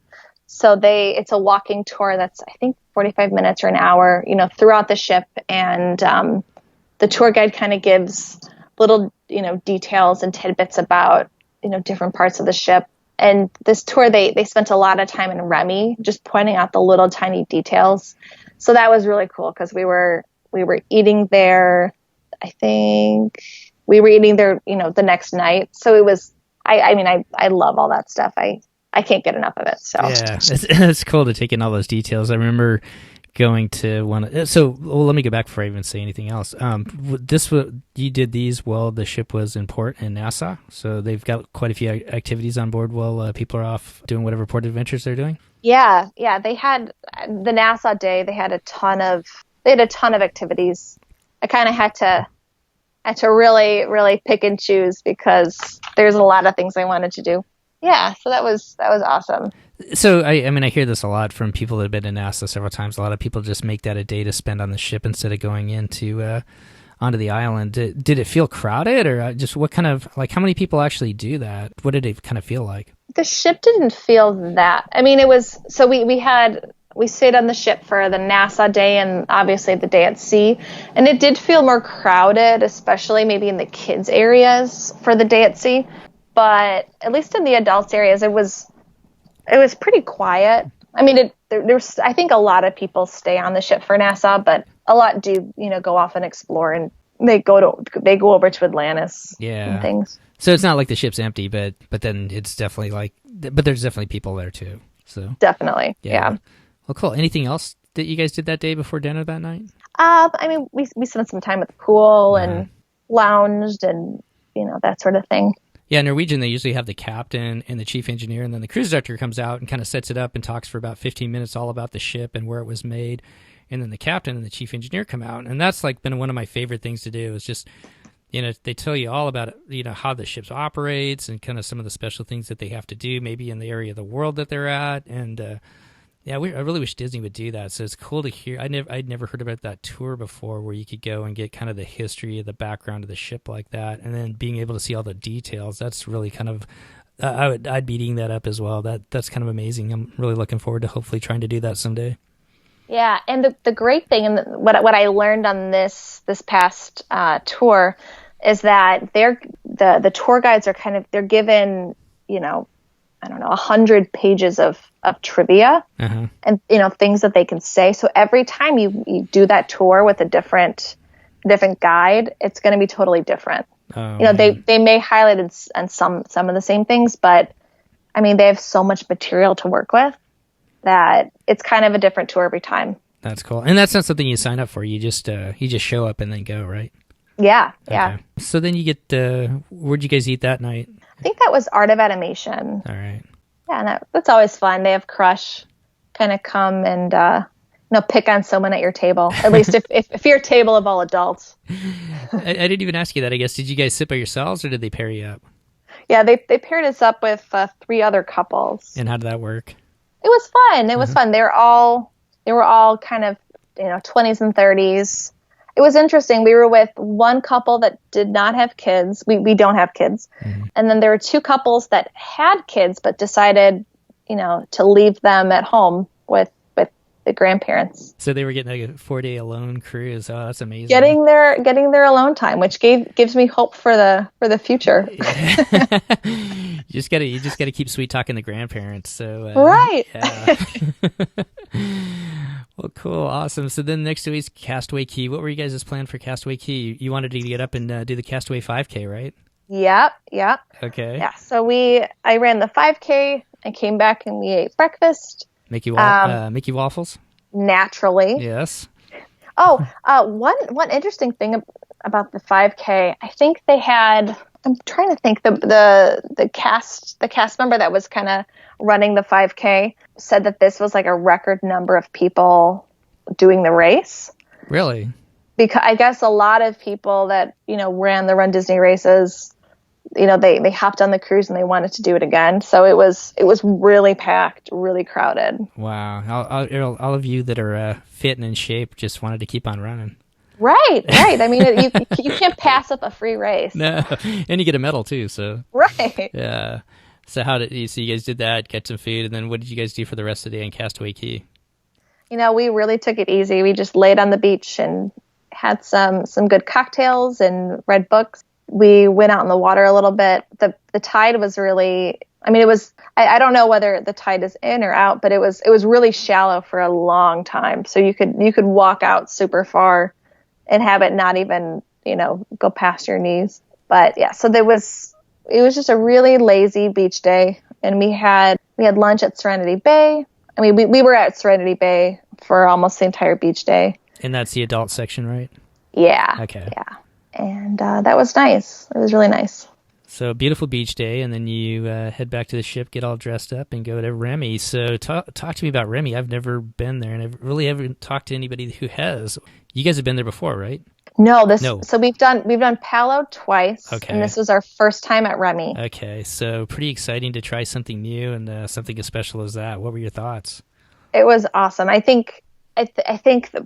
So it's a walking tour that's, I think, 45 minutes or an hour, throughout the ship. And the tour guide kind of gives little, details and tidbits about, different parts of the ship. And this tour, they spent a lot of time in Remy, just pointing out the little tiny details. So that was really cool because we were eating there. I think we were eating there, the next night. So it was, I love all that stuff. I can't get enough of it. So yeah, it's cool to take in all those details. I remember going to one. So let me go back before I even say anything else. You did these while the ship was in port in Nassau. So they've got quite a few activities on board while people are off doing whatever port adventures they're doing. Yeah. They had the Nassau day. They had a ton of activities. I kind of had to really, really pick and choose because there's a lot of things I wanted to do. Yeah, so that was awesome. So I hear this a lot from people that have been in NASA several times. A lot of people just make that a day to spend on the ship instead of going into onto the island. Did it feel crowded, or just what kind of, like, how many people actually do that? What did it kind of feel like? The ship didn't feel that. I mean, it was, so we stayed on the ship for the Nassau day and obviously the day at sea, and it did feel more crowded, especially maybe in the kids areas for the day at sea. But at least in the adults areas, it was pretty quiet. I mean, there's, I think a lot of people stay on the ship for Nassau, but a lot do, go off and explore, and they go over to Atlantis and things. So it's not like the ship's empty, but then it's definitely but there's definitely people there too. So definitely. Yeah. Well, cool. Anything else that you guys did that day before dinner that night? I mean, we spent some time at the pool and lounged and, that sort of thing. Yeah, Norwegian, they usually have the captain and the chief engineer, and then the cruise director comes out and kind of sets it up and talks for about 15 minutes all about the ship and where it was made. And then the captain and the chief engineer come out. And that's been one of my favorite things to do is just, they tell you all about, how the ship operates and kind of some of the special things that they have to do, maybe in the area of the world that they're at. And, I really wish Disney would do that. So it's cool to hear. I'd never heard about that tour before, where you could go and get kind of the history of the background of the ship like that, and then being able to see all the details. That's really kind of I'd be eating that up as well. That's kind of amazing. I'm really looking forward to hopefully trying to do that someday. Yeah, and the great thing, and what I learned on this past tour, is that the tour guides are they're given 100 pages of trivia and, things that they can say. So every time you do that tour with a different guide, it's going to be totally different. They may highlight on some of the same things, but I mean, they have so much material to work with that it's kind of a different tour every time. That's cool. And that's not something you sign up for. You just show up and then go, right? Yeah. Okay. Yeah. So then you get, where'd you guys eat that night? I think that was Art of Animation. All right. Yeah, and that's always fun. They have Crush kind of come and pick on someone at your table. At least if you're a table of all adults. I didn't even ask you that, I guess. Did you guys sit by yourselves, or did they pair you up? Yeah, they paired us up with 3 other couples. And how did that work? It was fun. It was fun. They were all kind of, 20s and 30s. It was interesting. We were with one couple that did not have kids. We don't have kids. Mm-hmm. And then there were 2 couples that had kids but decided, to leave them at home with the grandparents. So they were getting like a 4-day alone cruise. Oh, that's amazing. Getting their alone time, which gives me hope for the future. you just gotta keep sweet talking the grandparents. So right. Yeah. Well, cool, awesome. So then next week's Castaway Cay. What were you guys' plan for Castaway Cay? You wanted to get up and do the Castaway 5K, right? Yep. Okay. Yeah. So I ran the 5K. I came back and we ate breakfast. Mickey waffles? Naturally. Yes. Oh, one interesting thing about the 5K, I think they had, I'm trying to think, the cast member that was kind of running the 5K said that this was like a record number of people doing the race. Really? Because I guess a lot of people that, ran the Run Disney races, they hopped on the cruise and they wanted to do it again. So it was really packed, really crowded. Wow. All of you that are fit and in shape just wanted to keep on running. Right. I mean, you can't pass up a free race. No, and you get a medal too. So right. Yeah. So you guys did that, get some food, and then what did you guys do for the rest of the day in Castaway Cay? We really took it easy. We just laid on the beach and had some good cocktails and read books. We went out in the water a little bit. The tide was really, it was, I don't know whether the tide is in or out, but it was really shallow for a long time. So you could walk out super far and have it not even, go past your knees. But yeah, so it was just a really lazy beach day. And we had lunch at Serenity Bay. We were at Serenity Bay for almost the entire beach day. And that's the adult section, right? Yeah. Okay. Yeah. And that was nice. It was really nice. So beautiful beach day, and then you head back to the ship, get all dressed up, and go to Remy. So talk to me about Remy. I've never been there, and I really haven't talked to anybody who has. You guys have been there before, right? No. So we've done Palo twice, okay. And this was our first time at Remy. Okay, so pretty exciting to try something new and something as special as that. What were your thoughts? It was awesome. I think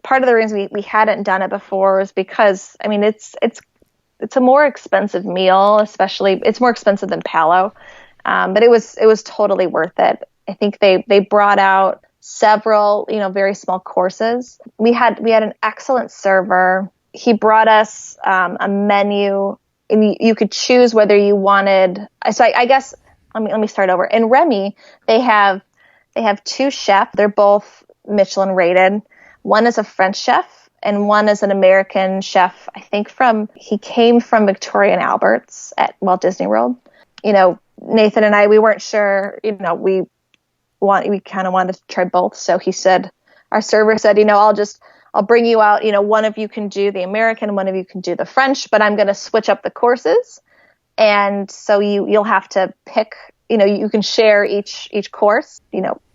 part of the reason we hadn't done it before was because it's a more expensive meal, especially it's more expensive than Palo, but it was totally worth it. I think they brought out several very small courses. We had an excellent server. He brought us a menu, and you could choose whether you wanted. So I guess let me start over. In Remy, they have 2 chefs. They're both Michelin rated. One is a French chef and one is an American chef. I think he came from Victoria and Albert's at Walt Disney World. Nathan and I, we weren't sure, we kind of wanted to try both. So our server said, I'll bring you out, one of you can do the American, one of you can do the French, but I'm going to switch up the courses. And so you'll have to pick, you can share each course.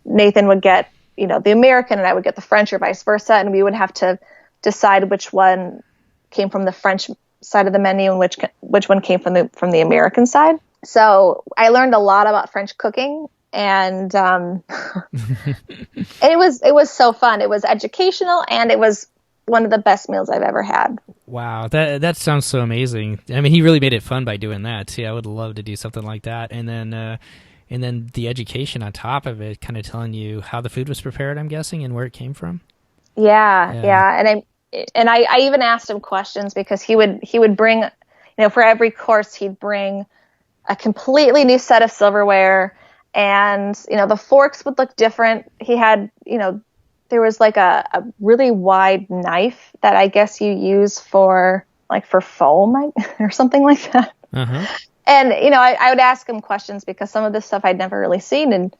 Nathan would get, the American and I would get the French, or vice versa. And we would have to decide which one came from the French side of the menu and which one came from the American side. So I learned a lot about French cooking, and it was so fun. It was educational, and it was one of the best meals I've ever had. Wow, that sounds so amazing. He really made it fun by doing that. See, I would love to do something like that, and then the education on top of it, kind of telling you how the food was prepared, I'm guessing, and where it came from. Yeah. And I even asked him questions, because he would bring, for every course he'd bring a completely new set of silverware, and the forks would look different. He had, there was like a really wide knife that I guess you use for foam or something like that. Uh-huh. And, I would ask him questions, because some of this stuff I'd never really seen. And,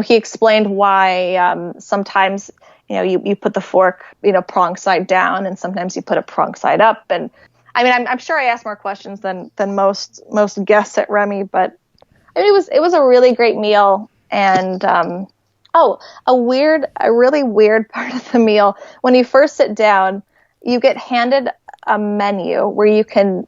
he explained why sometimes, you put the fork, prong side down, and sometimes you put it prong side up. And I'm sure I asked more questions than most guests at Remy, but it was a really great meal. And Oh, a really weird part of the meal. When you first sit down, you get handed a menu where you can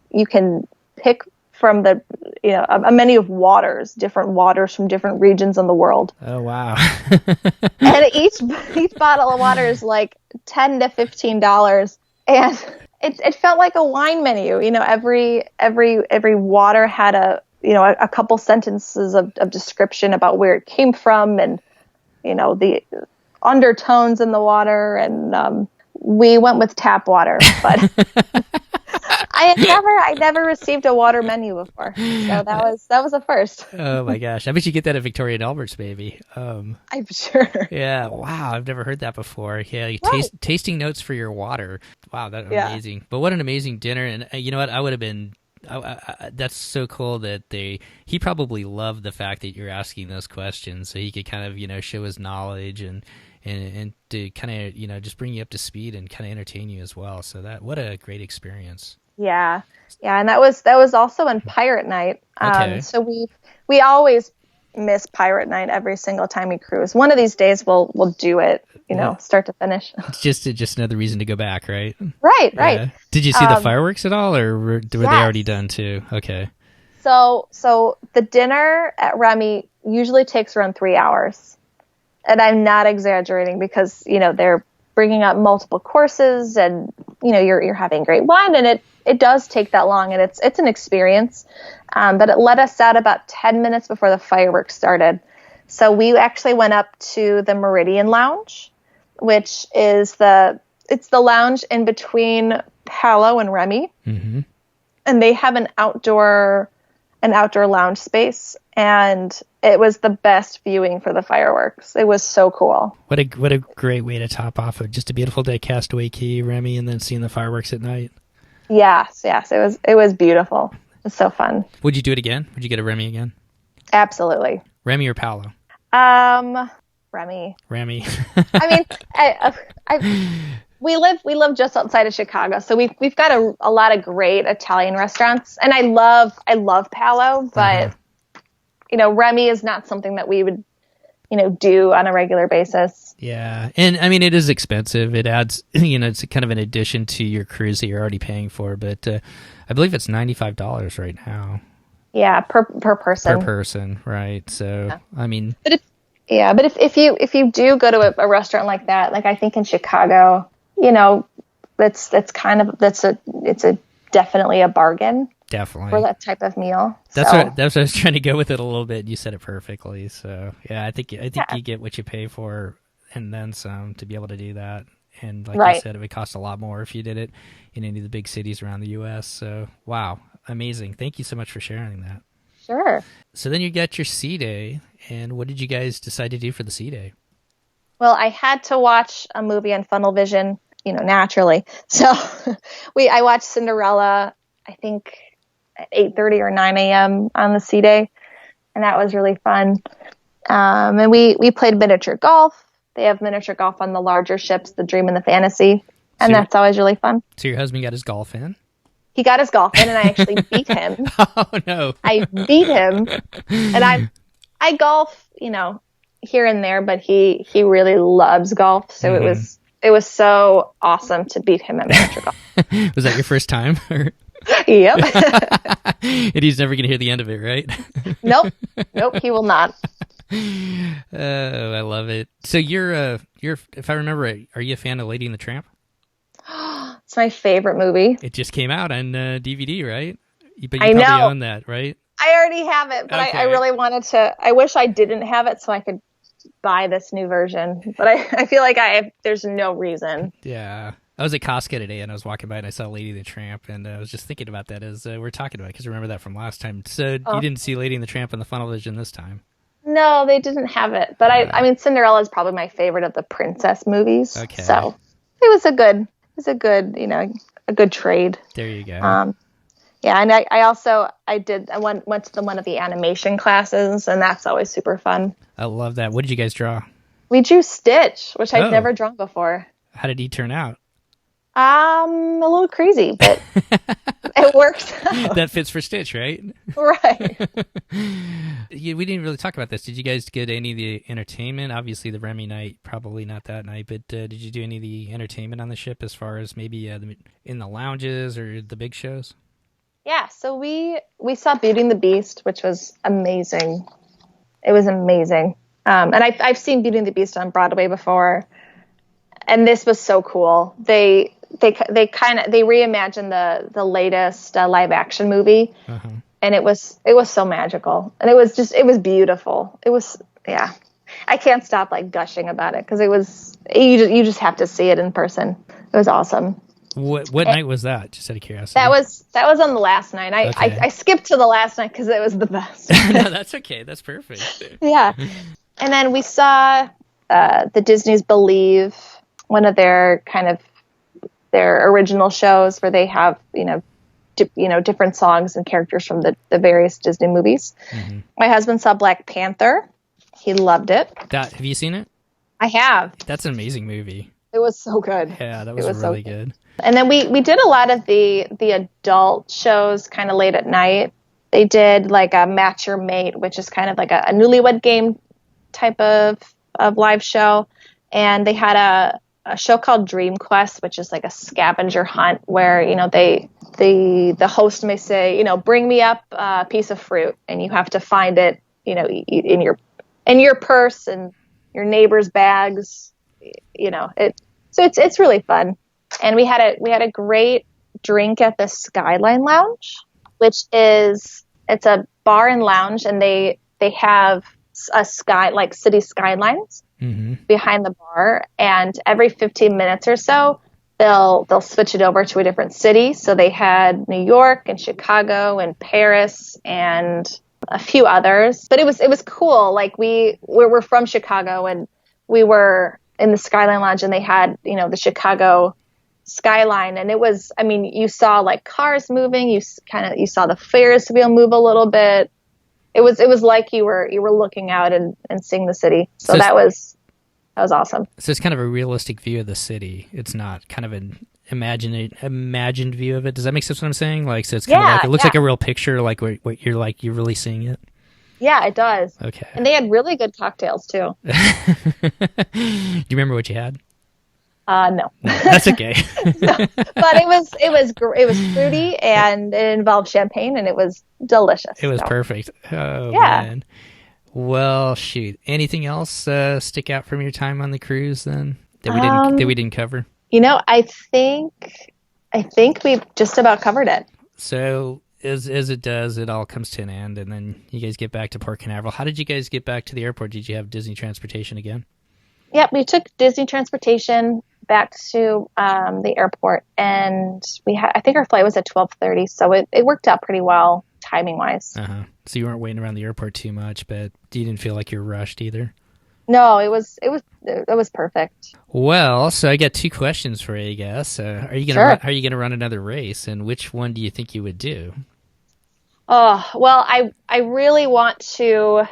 pick from a menu of waters, different waters from different regions in the world. Oh, wow. And each bottle of water is like $10 to $15. And it felt like a wine menu. Every water had a couple sentences of description about where it came from and, the undertones in the water. And we went with tap water, but I never received a water menu before. So that was a first. Oh my gosh. I bet you get that at Victoria and Albert's, maybe. I'm sure. Yeah. Wow. I've never heard that before. Yeah. Tasting notes for your water. Wow. That's amazing. But what an amazing dinner. And you know what? I would have been, that's so cool that he probably loved the fact that you're asking those questions so he could kind of, show his knowledge and to kind of, just bring you up to speed and kind of entertain you as well. So what a great experience. Yeah. And that was also in Pirate Night. Okay. So we always miss Pirate Night every single time we cruise. One of these days we'll do it, start to finish. It's just another reason to go back, right? Right. Yeah. Did you see the fireworks at all, or were they already done too? Okay. So the dinner at Remy usually takes around 3 hours. And I'm not exaggerating because, they're bringing up multiple courses and, you're having great wine, and it does take that long, and it's an experience. But it let us out about 10 minutes before the fireworks started. So we actually went up to the Meridian Lounge, which is the lounge in between Palo and Remy. Mm-hmm. And they have an outdoor lounge space, and it was the best viewing for the fireworks. It was so cool. What a great way to top off of just a beautiful day, Castaway Cay, Remy, and then seeing the fireworks at night. Yes, it was beautiful. It was so fun. Would you do it again? Would you get a Remy again? Absolutely. Remy or Palo? Remy. I mean, we live just outside of Chicago, so we've got a lot of great Italian restaurants, and I love Palo, but Remy is not something that we would do on a regular basis. Yeah, and I mean it is expensive. It adds it's kind of an addition to your cruise that you're already paying for, but I believe it's $95 right now. Yeah, per person. Per person, right? So yeah. I mean, but if you do go to a restaurant like that, like I think in Chicago, it's definitely a bargain. Definitely. For that type of meal. That's what I was trying to go with it a little bit. You said it perfectly. So yeah, I think you get what you pay for and then some to be able to do that. And like you said, it would cost a lot more if you did it in any of the big cities around the U.S. So wow, amazing. Thank you so much for sharing that. Sure. So then you got your sea day, and what did you guys decide to do for the sea day? Well, I had to watch a movie on Funnel Vision, naturally. So I watched Cinderella, I think at 8:30 or 9 a.m. on the sea day, and that was really fun. And we played miniature golf. They have miniature golf on the larger ships, the Dream and the Fantasy, and that's always really fun. So your husband got his golf in? He got his golf in, and I actually beat him. Oh no! I beat him, and I golf, here and there, but he really loves golf, so it was so awesome to beat him at miniature golf. Was that your first time? Yep. And he's never going to hear the end of it, right? Nope, he will not. Oh, I love it. So you're if I remember right, are you a fan of Lady and the Tramp? It's my favorite movie. It just came out on DVD, right? But you I probably know. own that, right? I already have it, but okay. I really wanted to. I wish I didn't have it so I could buy this new version. But I feel like there's no reason. Yeah. I was at Costco today, and I was walking by, and I saw Lady and the Tramp, and I was just thinking about that as we're talking about it, because I remember that from last time. So you didn't see Lady and the Tramp on the Funnel Vision this time? No, they didn't have it. But I mean, Cinderella is probably my favorite of the princess movies. Okay. So it was a good, a good trade. There you go. Yeah, and I went to one of the animation classes, and that's always super fun. I love that. What did you guys draw? We drew Stitch, which I've never drawn before. How did he turn out? A little crazy, but It works out. That fits for Stitch, right? Right. We didn't really talk about this. Did you guys get any of the entertainment? Obviously, the Remy night, probably not that night, but did you do any of the entertainment on the ship as far as maybe in the lounges or the big shows? Yeah, so we saw Beauty and the Beast, which was amazing. It was amazing. And I've seen Beauty and the Beast on Broadway before, and this was so cool. They reimagined the latest live action movie, and it was so magical, and it was beautiful. It was, yeah. I can't stop like gushing about it because you just have to see it in person. It was awesome. What night was that? Just out of curiosity. That was on the last night. I skipped to the last night because it was the best. No, that's okay. That's perfect. Yeah. And then we saw the Disney's Believe, one of their original shows where they have different songs and characters from the various Disney movies. Mm-hmm. My husband saw Black Panther. He loved it. Have you seen it? I have. That's an amazing movie. It was so good. Yeah, that was really good. And then we did a lot of the adult shows kind of late at night. They did like a Match Your Mate, which is kind of like a newlywed game type of live show. And they had a show called Dream Quest, which is like a scavenger hunt where, the host may say, bring me up a piece of fruit, and you have to find it, in your purse and your neighbor's bags, So it's really fun. And we had a great drink at the Skyline Lounge, which it's a bar and lounge, and they have a city skylines behind the bar, and every 15 minutes or so they'll switch it over to a different city. So they had New York and Chicago and Paris and a few others, but it was cool. Like we're from Chicago, and we were in the Skyline Lounge, and they had the Chicago skyline, and it was, you saw like cars moving, you saw the Ferris wheel move a little bit. It was like you were looking out and seeing the city. So that was awesome. So it's kind of a realistic view of the city. It's not kind of an imagined view of it. Does that make sense what I'm saying? Like, so it's kind of like, it looks like a real picture, like what you're really seeing it. Yeah, it does. Okay. And they had really good cocktails too. Do you remember what you had? No. That's okay. No, but it was fruity, and it involved champagne, and it was delicious. It was perfect. Oh, yeah. Man. Well, shoot. Anything else stick out from your time on the cruise then that we didn't cover? I think we've just about covered it. So as it does, it all comes to an end, and then you guys get back to Port Canaveral. How did you guys get back to the airport? Did you have Disney transportation again? Yep, we took Disney transportation back to the airport, and I think our flight was at 12:30, so it worked out pretty well timing wise. So you weren't waiting around the airport too much, but you didn't feel like you were rushed either. No, it was perfect. Well, so I got two questions for you, I guess. Are you gonna run another race, and which one do you think you would do? Oh, well, I really want to.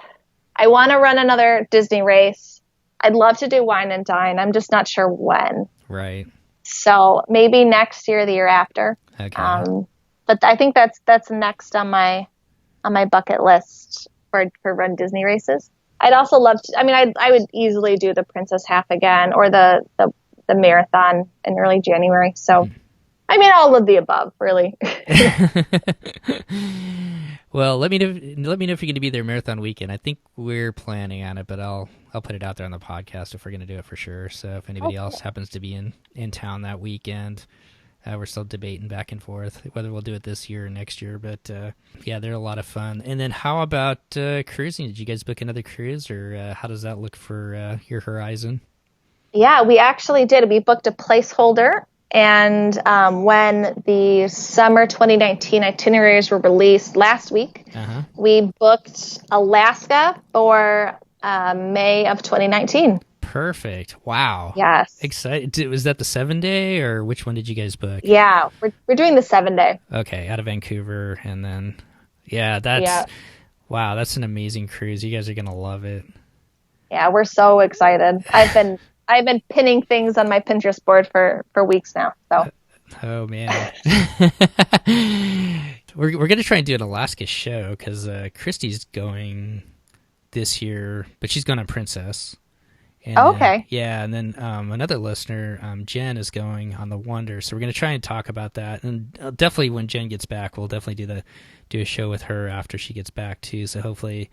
I want to run another Disney race. I'd love to do Wine and Dine. I'm just not sure when. Right. So maybe next year, the year after. Okay. But I think that's next on my bucket list for run Disney races. I'd also love to. I would easily do the Princess Half again, or the marathon in early January. So, all of the above, really. Well, let me know if you're going to be there marathon weekend. I think we're planning on it, but I'll put it out there on the podcast if we're going to do it for sure. So if anybody else happens to be in town that weekend, we're still debating back and forth whether we'll do it this year or next year. But yeah, they're a lot of fun. And then how about cruising? Did you guys book another cruise, or how does that look for your horizon? Yeah, we actually did. We booked a placeholder. And when the summer 2019 itineraries were released last week, we booked Alaska for May of 2019. Perfect. Wow. Yes. Excited. Was that the 7-day, or which one did you guys book? Yeah, we're doing the 7-day. Okay, out of Vancouver, and then wow, that's an amazing cruise. You guys are gonna love it. Yeah, we're so excited. I've been pinning things on my Pinterest board for weeks now. So Oh man. We're going to try and do an Alaska show because Christy's going this year, but she's going on Princess. And, okay. Yeah, and then another listener, Jen, is going on the Wonder, so we're going to try and talk about that. And definitely when Jen gets back, we'll definitely do a show with her after she gets back too. So hopefully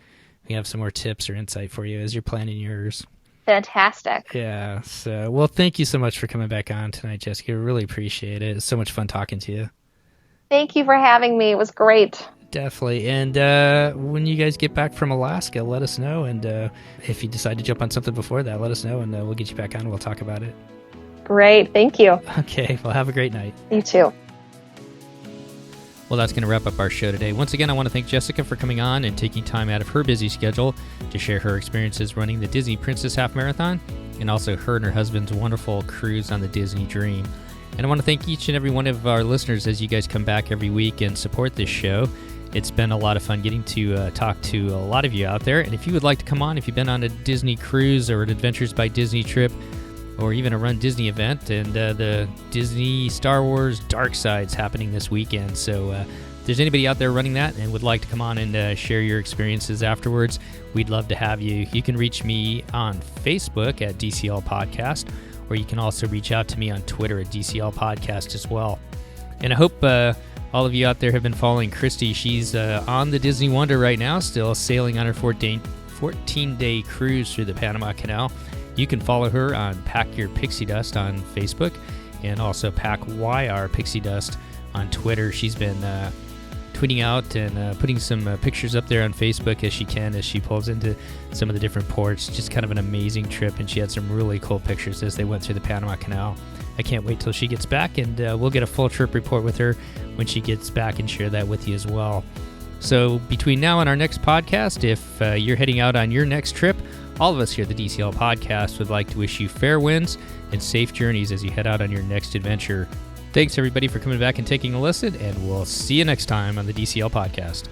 we have some more tips or insight for you as you're planning yours. Fantastic. Yeah. So, well, thank you so much for coming back on tonight, Jessica. I really appreciate it. It's so much fun talking to you. Thank you for having me. It was great. Definitely. And when you guys get back from Alaska, let us know. And if you decide to jump on something before that, let us know, and we'll get you back on and we'll talk about it. Great. Thank you. Okay. Well, have a great night. You too. Well, that's going to wrap up our show today. Once again, I want to thank Jessica for coming on and taking time out of her busy schedule to share her experiences running the Disney Princess Half Marathon, and also her and her husband's wonderful cruise on the Disney Dream. And I want to thank each and every one of our listeners as you guys come back every week and support this show. It's been a lot of fun getting to talk to a lot of you out there. And if you would like to come on, if you've been on a Disney cruise or an Adventures by Disney trip, or even a Run Disney event, and the Disney Star Wars Dark Side's happening this weekend. So if there's anybody out there running that and would like to come on and share your experiences afterwards, we'd love to have you. You can reach me on Facebook at DCL Podcast, or you can also reach out to me on Twitter at DCL Podcast as well. And I hope all of you out there have been following Christy. She's on the Disney Wonder right now, still sailing on her 14-day cruise through the Panama Canal. You can follow her on Pack Your Pixie Dust on Facebook, and also Pack YR Pixie Dust on Twitter. She's been tweeting out and putting some pictures up there on Facebook as she pulls into some of the different ports. Just kind of an amazing trip, and she had some really cool pictures as they went through the Panama Canal. I can't wait till she gets back, and we'll get a full trip report with her when she gets back and share that with you as well. So between now and our next podcast, if you're heading out on your next trip, all of us here at the DCL Podcast would like to wish you fair winds and safe journeys as you head out on your next adventure. Thanks, everybody, for coming back and taking a listen, and we'll see you next time on the DCL Podcast.